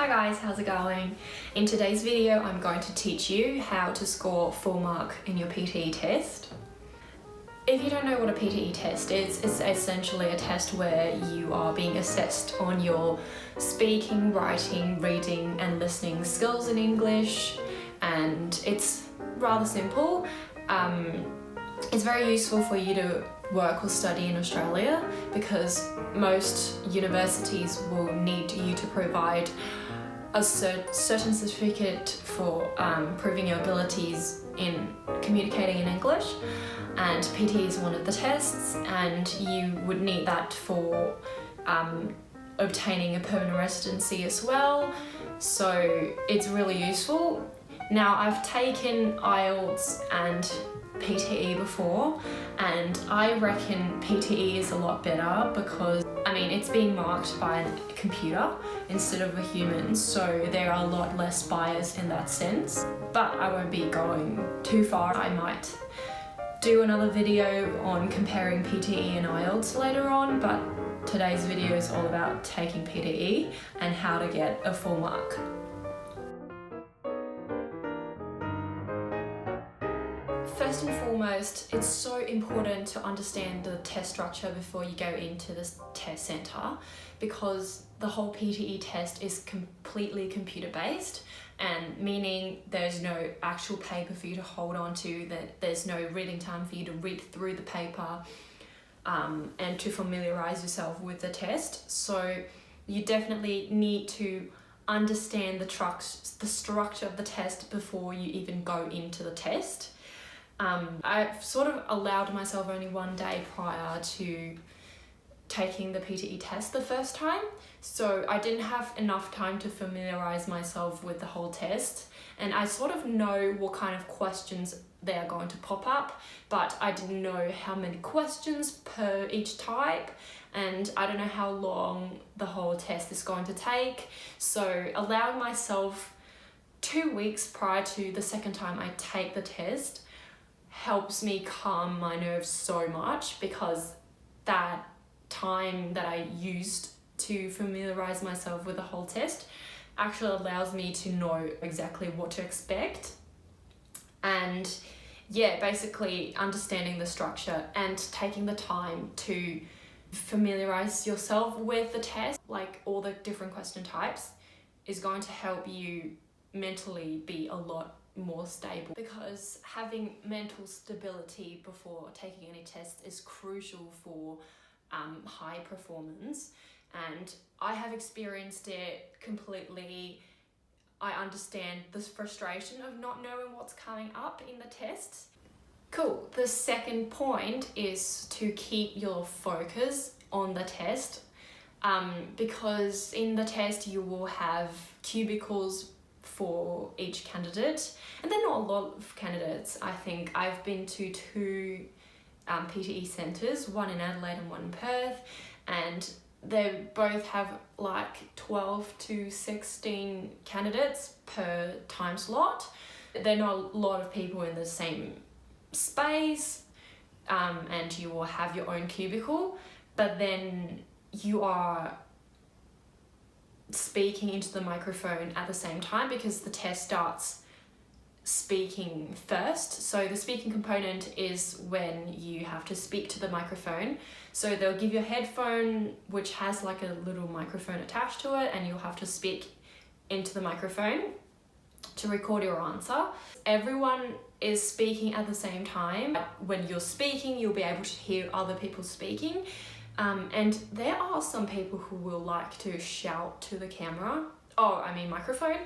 Hi guys, how's it going? In today's video, I'm going to teach you how to score full mark in your PTE test. If you don't know what a PTE test is, it's essentially a test where you are being assessed on your speaking, writing, reading and listening skills in English, and it's rather simple. It's very useful for you to work or study in Australia because most universities will need you to provide a certain certificate for proving your abilities in communicating in English, and PTE is one of the tests, and you would need that for obtaining a permanent residency as well, so it's really useful. Now, I've taken IELTS and PTE before, and I reckon PTE is a lot better because it's being marked by a computer instead of a human, so there are a lot less bias in that sense. But I won't be going too far. I might do another video on comparing PTE and IELTS later on, but today's video is all about taking PTE and how to get a full mark. First and foremost, it's so important to understand the test structure before you go into the test centre, because the whole PTE test is completely computer based, and meaning there's no actual paper for you to hold on to, that there's no reading time for you to read through the paper and to familiarise yourself with the test. So you definitely need to understand the structure of the test before you even go into the test. I've sort of allowed myself only one day prior to taking the PTE test the first time, so I didn't have enough time to familiarise myself with the whole test, and I sort of know what kind of questions they are going to pop up, but I didn't know how many questions per each type, and I don't know how long the whole test is going to take, so allowing myself 2 weeks prior to the second time I take the test helps me calm my nerves so much, because that time that I used to familiarise myself with the whole test actually allows me to know exactly what to expect. And yeah, basically understanding the structure and taking the time to familiarise yourself with the test, like all the different question types, is going to help you mentally be a lot more stable, because having mental stability before taking any test is crucial for high performance, and I have experienced it completely. I understand this frustration of not knowing what's coming up in the tests. Cool. The second point is to keep your focus on the test, because in the test you will have cubicles for each candidate, and they're not a lot of candidates. I think I've been to two PTE centres, one in Adelaide and one in Perth, and they both have like 12 to 16 candidates per time slot. There are not a lot of people in the same space, and you will have your own cubicle, but then you are speaking into the microphone at the same time, because the test starts speaking first. So the speaking component is when you have to speak to the microphone. So they'll give you a headphone which has like a little microphone attached to it, and you'll have to speak into the microphone to record your answer. Everyone is speaking at the same time. When you're speaking, you'll be able to hear other people speaking. And there are some people who will like to shout to the microphone,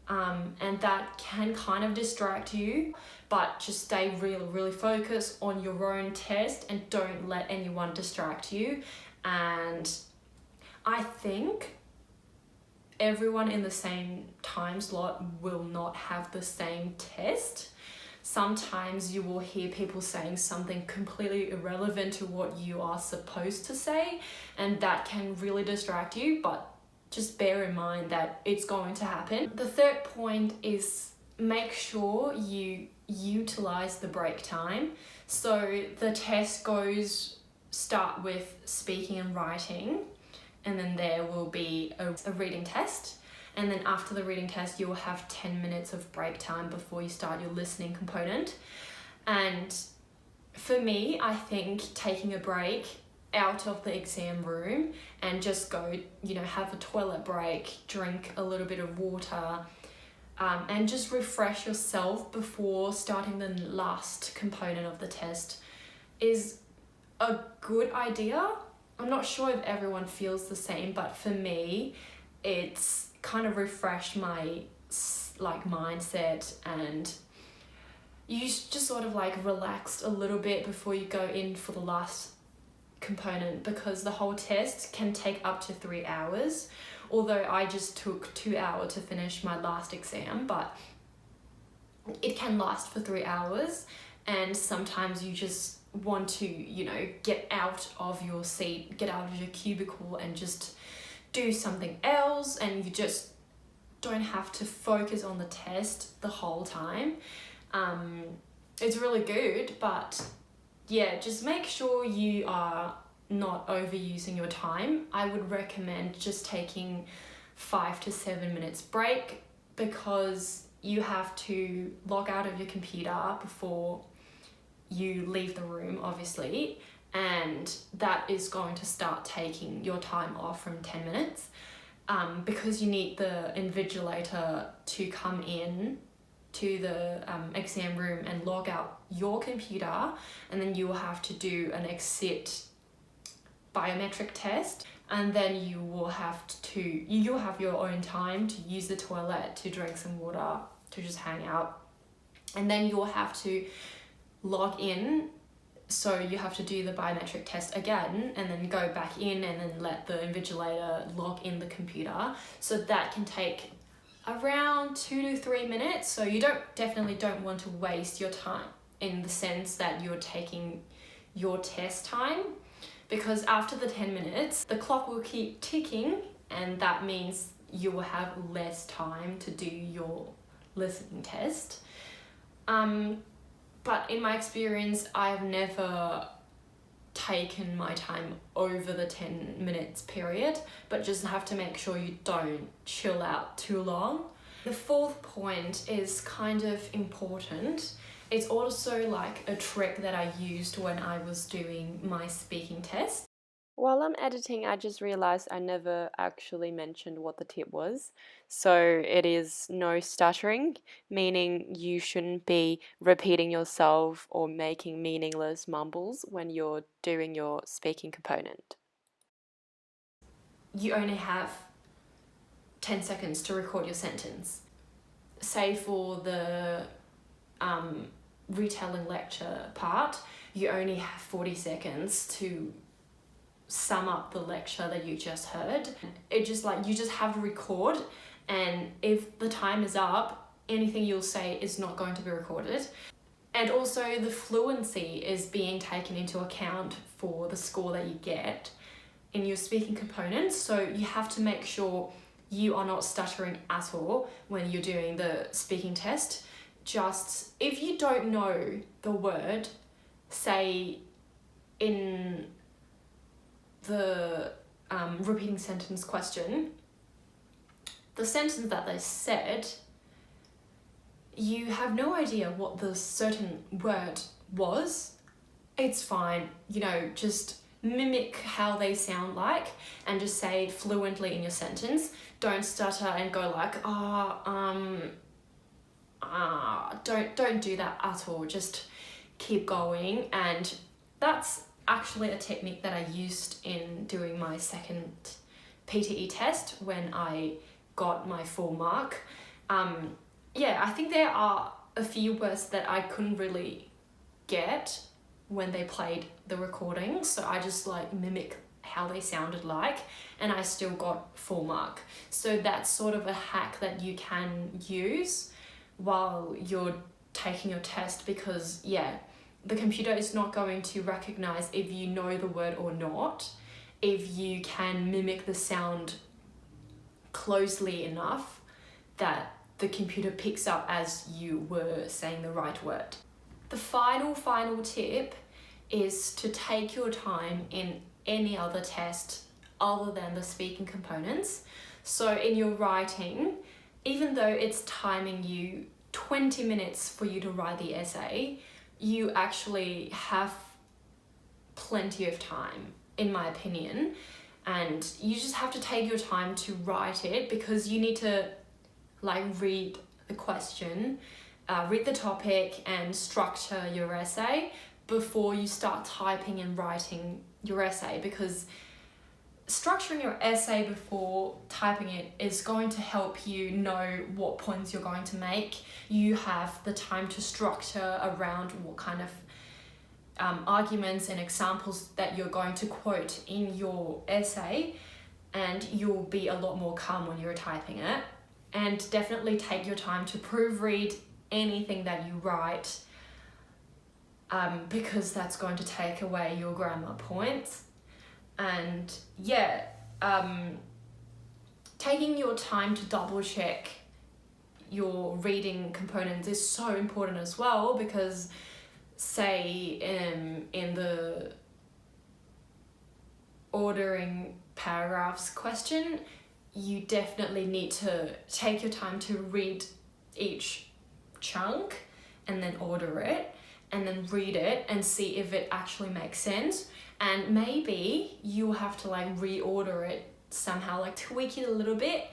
and that can kind of distract you, but just stay really focused on your own test and don't let anyone distract you. And I think everyone in the same time slot will not have the same test. Sometimes you will hear people saying something completely irrelevant to what you are supposed to say, and that can really distract you, but just bear in mind that it's going to happen. The third point is make sure you utilize the break time. So the test start with speaking and writing, and then there will be a reading test, and then after the reading test you'll have 10 minutes of break time before you start your listening component. And for me, I think taking a break out of the exam room and just go, have a toilet break, drink a little bit of water, and just refresh yourself before starting the last component of the test is a good idea. I'm not sure if everyone feels the same, but for me, it's kind of refreshed my mindset, and you just sort of relaxed a little bit before you go in for the last component, because the whole test can take up to 3 hours, although I just took 2 hours to finish my last exam, but it can last for 3 hours, and sometimes you just want to, get out of your seat, get out of your cubicle and just do something else, and you just don't have to focus on the test the whole time. It's really good, but yeah, just make sure you are not overusing your time. I would recommend just taking 5 to 7 minutes break, because you have to log out of your computer before you leave the room, obviously, and that is going to start taking your time off from 10 minutes, because you need the invigilator to come in to the exam room and log out your computer, and then you will have to do an exit biometric test, and then you'll have your own time to use the toilet, to drink some water, to just hang out, and then you'll have to log in. So you have to do the biometric test again and then go back in and then let the invigilator log in the computer. So that can take around 2 to 3 minutes. So you definitely don't want to waste your time, in the sense that you're taking your test time, because after the 10 minutes, the clock will keep ticking, and that means you will have less time to do your listening test. But in my experience, I've never taken my time over the 10 minutes period, but just have to make sure you don't chill out too long. The fourth point is kind of important. It's also a trick that I used when I was doing my speaking test. While I'm editing, I just realized I never actually mentioned what the tip was. So it is no stuttering, meaning you shouldn't be repeating yourself or making meaningless mumbles when you're doing your speaking component. You only have 10 seconds to record your sentence. Say for the retelling lecture part, you only have 40 seconds to sum up the lecture that you just heard. It just you just have to record, and if the time is up, anything you'll say is not going to be recorded. And also the fluency is being taken into account for the score that you get in your speaking components. So you have to make sure you are not stuttering at all when you're doing the speaking test. Just, if you don't know the word, say in the repeating sentence question, the sentence that they said, you have no idea what the certain word was, it's fine, just mimic how they sound like and just say it fluently in your sentence. Don't stutter and go don't do that at all. Just keep going. And that's actually a technique that I used in doing my second PTE test when I got my full mark. I think there are a few words that I couldn't really get when they played the recording, so I just mimic how they sounded like, and I still got full mark. So that's sort of a hack that you can use while you're taking your test, because the computer is not going to recognize if you know the word or not, if you can mimic the sound closely enough that the computer picks up as you were saying the right word. The final tip is to take your time in any other test other than the speaking components. So in your writing, even though it's timing you 20 minutes for you to write the essay, you actually have plenty of time, in my opinion. And you just have to take your time to write it, because you need to like read the question, read the topic and structure your essay before you start typing and writing your essay, because structuring your essay before typing it is going to help you know what points you're going to make. You have the time to structure around what kind of arguments and examples that you're going to quote in your essay, and you'll be a lot more calm when you're typing it. And definitely take your time to proofread anything that you write, because that's going to take away your grammar points. And yeah, taking your time to double check your reading components is so important as well, because say in the ordering paragraphs question, you definitely need to take your time to read each chunk and then order it, and then read it and see if it actually makes sense. And maybe you have to like reorder it somehow, like tweak it a little bit,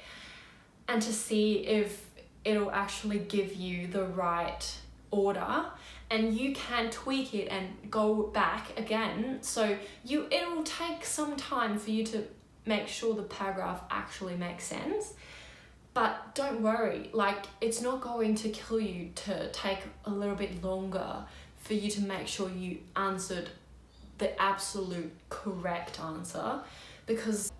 and to see if it'll actually give you the right order. And you can tweak it and go back again. So it'll take some time for you to make sure the paragraph actually makes sense. But don't worry, like it's not going to kill you to take a little bit longer for you to make sure you answered the absolute correct answer, because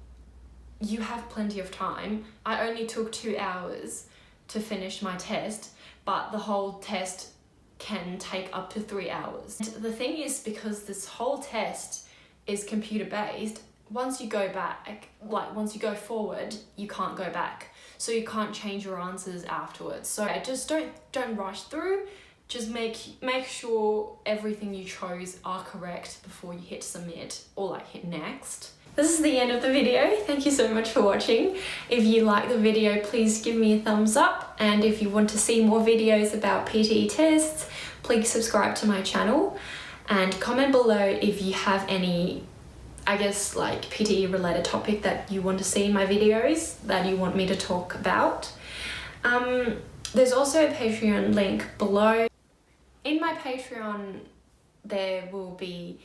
you have plenty of time. I only took 2 hours to finish my test, but the whole test can take up to 3 hours. And the thing is, because this whole test is computer based, once you go back, like once you go forward, you can't go back. So you can't change your answers afterwards. So just don't rush through. Just make sure everything you chose are correct before you hit submit or like hit next. This is the end of the video. Thank you so much for watching. If you like the video, please give me a thumbs up. And if you want to see more videos about PTE tests, please subscribe to my channel and comment below if you have any, I guess, like PTE related topic that you want to see in my videos that you want me to talk about. There's also a Patreon link below. In my Patreon, there will be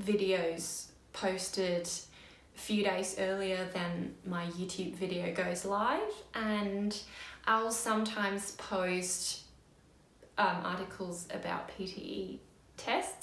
videos posted a few days earlier than my YouTube video goes live, and I'll sometimes post articles about PTE tests.